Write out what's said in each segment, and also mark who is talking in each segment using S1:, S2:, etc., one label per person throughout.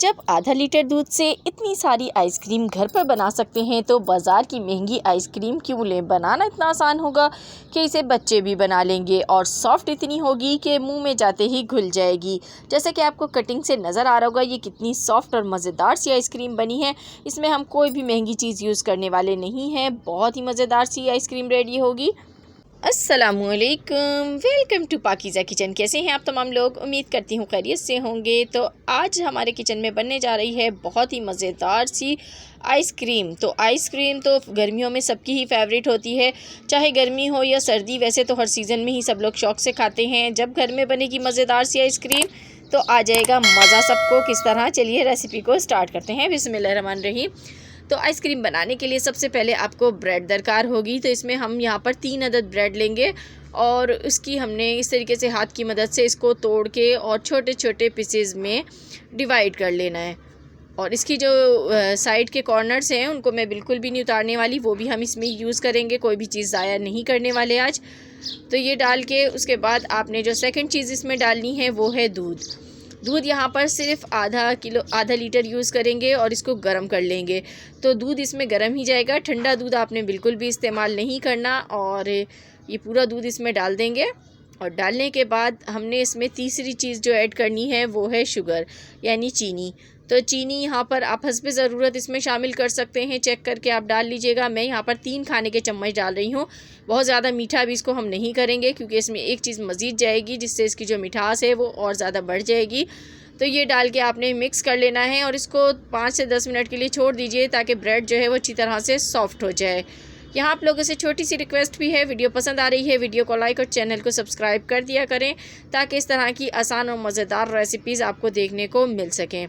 S1: जब आधा लीटर दूध से इतनी सारी आइसक्रीम घर पर बना सकते हैं तो बाज़ार की महंगी आइसक्रीम क्यों लें। बनाना इतना आसान होगा कि इसे बच्चे भी बना लेंगे और सॉफ्ट इतनी होगी कि मुंह में जाते ही घुल जाएगी। जैसे कि आपको कटिंग से नज़र आ रहा होगा, ये कितनी सॉफ्ट और मज़ेदार सी आइसक्रीम बनी है। इसमें हम कोई भी महंगी चीज़ यूज़ करने वाले नहीं हैं। बहुत ही मज़ेदार सी आइसक्रीम रेडी होगी। अस्सलामुअलैकुम, वेलकम टू पाकीज़ा किचन। कैसे हैं आप तमाम लोग? उम्मीद करती हूँ खैरियत से होंगे। तो आज हमारे किचन में बनने जा रही है बहुत ही मज़ेदार सी आइसक्रीम। तो आइसक्रीम तो गर्मियों में सबकी ही फेवरेट होती है, चाहे गर्मी हो या सर्दी। वैसे तो हर सीज़न में ही सब लोग शौक़ से खाते हैं। जब घर में बनेगी मज़ेदार सी आइसक्रीम तो आ जाएगा मज़ा सबको। किस तरह, चलिए रेसिपी को स्टार्ट करते हैं। बिस्मिल्लाहिर्रहमानिर्रहीम। तो आइसक्रीम बनाने के लिए सबसे पहले आपको ब्रेड दरकार होगी। तो इसमें हम यहाँ पर 3 अदद ब्रेड लेंगे और उसकी हमने इस तरीके से हाथ की मदद से इसको तोड़ के और छोटे छोटे पीसेस में डिवाइड कर लेना है। और इसकी जो साइड के कॉर्नर्स हैं उनको मैं बिल्कुल भी नहीं उतारने वाली, वो भी हम इसमें यूज़ करेंगे। कोई भी चीज़ ज़ाया नहीं करने वाले आज। तो ये डाल के उसके बाद आपने जो सेकंड चीज़ इसमें डालनी है वो है दूध। दूध यहाँ पर सिर्फ आधा लीटर यूज़ करेंगे और इसको गर्म कर लेंगे। तो दूध इसमें गर्म ही जाएगा, ठंडा दूध आपने बिल्कुल भी इस्तेमाल नहीं करना। और ये पूरा दूध इसमें डाल देंगे और डालने के बाद हमने इसमें तीसरी चीज़ जो ऐड करनी है वो है शुगर यानी चीनी। तो चीनी यहाँ पर आप हस्बे ज़रूरत इसमें शामिल कर सकते हैं, चेक करके आप डाल लीजिएगा। मैं यहाँ पर 3 खाने के चम्मच डाल रही हूँ। बहुत ज़्यादा मीठा भी इसको हम नहीं करेंगे क्योंकि इसमें एक चीज़ मज़ीद जाएगी जिससे इसकी जो मिठास है वो और ज़्यादा बढ़ जाएगी। तो ये डाल के आपने मिक्स कर लेना है और इसको 5 से 10 मिनट के लिए छोड़ दीजिए ताकि ब्रेड जो है वो अच्छी तरह से सॉफ्ट हो जाए। यहाँ आप लोगों से छोटी सी रिक्वेस्ट भी है, वीडियो पसंद आ रही है वीडियो को लाइक और चैनल को सब्सक्राइब कर दिया करें ताकि इस तरह की आसान और मज़ेदार रेसिपीज़ आपको देखने को मिल सकें।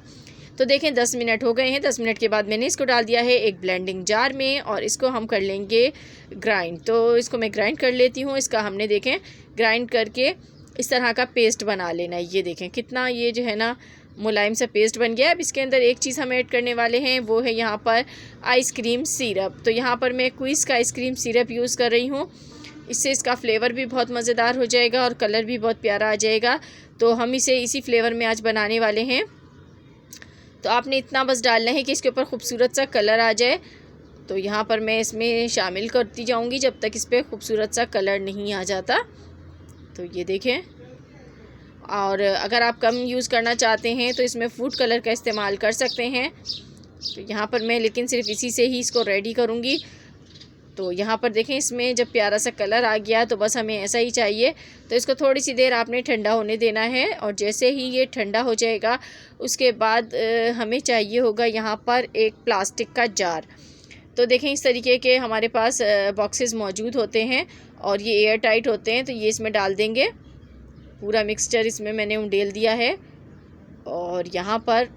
S1: तो देखें 10 मिनट हो गए हैं। 10 मिनट के बाद मैंने इसको डाल दिया है एक ब्लेंडिंग जार में और इसको हम कर लेंगे ग्राइंड। तो इसको मैं ग्राइंड कर लेती हूँ। इसका हमने देखें ग्राइंड करके इस तरह का पेस्ट बना लेना है। ये देखें कितना ये जो है ना मुलायम सा पेस्ट बन गया। अब इसके अंदर एक चीज़ हम ऐड करने वाले हैं वो है यहाँ पर आइसक्रीम सिरप। तो यहाँ पर मैं क्विज़ का आइसक्रीम सिरप यूज़ कर रही हूँ। इससे इसका फ्लेवर भी बहुत मज़ेदार हो जाएगा और कलर भी बहुत प्यारा आ जाएगा। तो हम इसे इसी फ्लेवर में आज बनाने वाले हैं। तो आपने इतना बस डालना है कि इसके ऊपर खूबसूरत सा कलर आ जाए। तो यहाँ पर मैं इसमें शामिल करती जाऊँगी जब तक इस पर खूबसूरत सा कलर नहीं आ जाता। तो ये देखें। और अगर आप कम यूज़ करना चाहते हैं तो इसमें फूड कलर का इस्तेमाल कर सकते हैं। तो यहाँ पर मैं लेकिन सिर्फ इसी से ही इसको रेडी करूँगी। तो यहाँ पर देखें इसमें जब प्यारा सा कलर आ गया तो बस हमें ऐसा ही चाहिए। तो इसको थोड़ी सी देर आपने ठंडा होने देना है और जैसे ही ये ठंडा हो जाएगा उसके बाद हमें चाहिए होगा यहाँ पर एक प्लास्टिक का जार। तो देखें इस तरीके के हमारे पास बॉक्सेस मौजूद होते हैं और ये एयर टाइट होते हैं। तो ये इसमें डाल देंगे। पूरा मिक्सचर इसमें मैंने उंडेल दिया है और यहाँ पर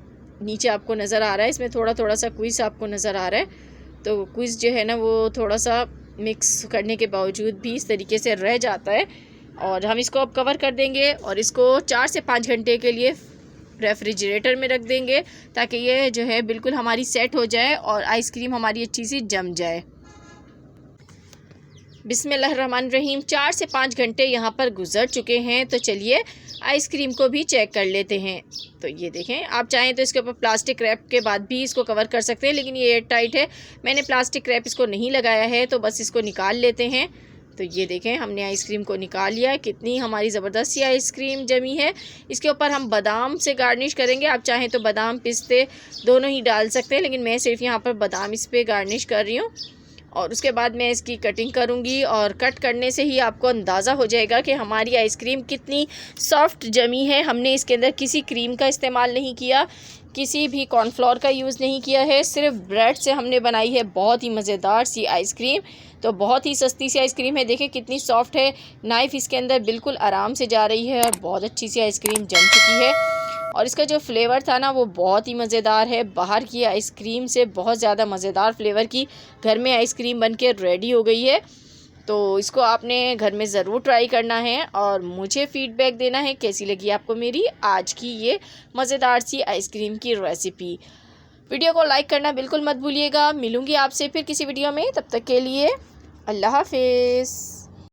S1: नीचे आपको नज़र आ रहा है, इसमें थोड़ा थोड़ा सा क्विज़ आपको नज़र आ रहा है। तो क्विज़ जो है ना वो थोड़ा सा मिक्स करने के बावजूद भी इस तरीके से रह जाता है। और हम इसको अब कवर कर देंगे और इसको 4 से 5 घंटे के लिए रेफ्रिजरेटर में रख देंगे ताकि ये जो है बिल्कुल हमारी सेट हो जाए और आइसक्रीम हमारी अच्छी सी जम जाए। बिस्मिल्लाहिर्रहमानिर्रहीम। 4 से 5 घंटे यहाँ पर गुजर चुके हैं। तो चलिए आइसक्रीम को भी चेक कर लेते हैं। तो ये देखें, आप चाहें तो इसके ऊपर प्लास्टिक रैप के बाद भी इसको कवर कर सकते हैं, लेकिन ये एयर टाइट है। मैंने प्लास्टिक रैप इसको नहीं लगाया है तो बस इसको निकाल लेते हैं। तो ये देखें हमने आइसक्रीम को निकाल लिया। कितनी हमारी ज़बरदस्त सी आइसक्रीम जमी है। इसके ऊपर हम बादाम से गार्निश करेंगे। आप चाहें तो बादाम पिस्ते दोनों ही डाल सकते हैं, लेकिन मैं सिर्फ यहाँ पर बादाम इस पर गार्निश कर रही हूँ। और उसके बाद मैं इसकी कटिंग करूँगी और कट करने से ही आपको अंदाज़ा हो जाएगा कि हमारी आइसक्रीम कितनी सॉफ्ट जमी है। हमने इसके अंदर किसी क्रीम का इस्तेमाल नहीं किया, किसी भी कॉर्नफ्लोर का यूज़ नहीं किया है, सिर्फ ब्रेड से हमने बनाई है बहुत ही मज़ेदार सी आइसक्रीम। तो बहुत ही सस्ती सी आइसक्रीम है। देखिए कितनी सॉफ्ट है, नाइफ़ इसके अंदर बिल्कुल आराम से जा रही है और बहुत अच्छी सी आइसक्रीम जम चुकी है। और इसका जो फ्लेवर था ना वो बहुत ही मज़ेदार है। बाहर की आइसक्रीम से बहुत ज़्यादा मज़ेदार फ्लेवर की घर में आइसक्रीम बन के रेडी हो गई है। तो इसको आपने घर में ज़रूर ट्राई करना है और मुझे फ़ीडबैक देना है कैसी लगी आपको मेरी आज की ये मज़ेदार सी आइसक्रीम की रेसिपी। वीडियो को लाइक करना बिल्कुल मत भूलिएगा। मिलूँगी आपसे फिर किसी वीडियो में, तब तक के लिए अल्लाह हाफ़िज़।